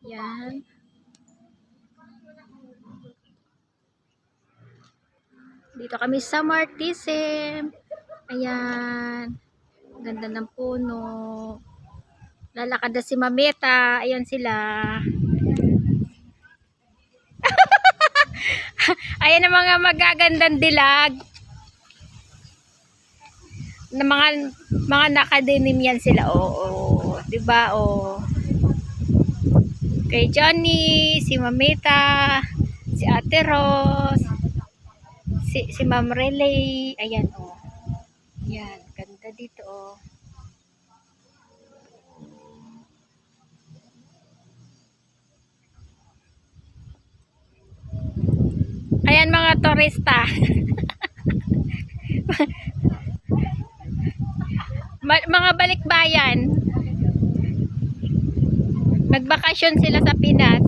Yan. Dito kami sa Martisim. Ayan. Ganda ng puno. Lalakad na si Mameta. Ayan sila. Ayan ang mga magagandang dilag. Na mga nakadenim yan sila. Oo, 'di ba? Oh. Kay Johnny, si Mameta, si Ate Ros, si Ma'am Relay. Ayan oh. Yan, ganda dito oh. Ayan mga turista. Mga balikbayan. Nagbakasyon sila sa Pinas.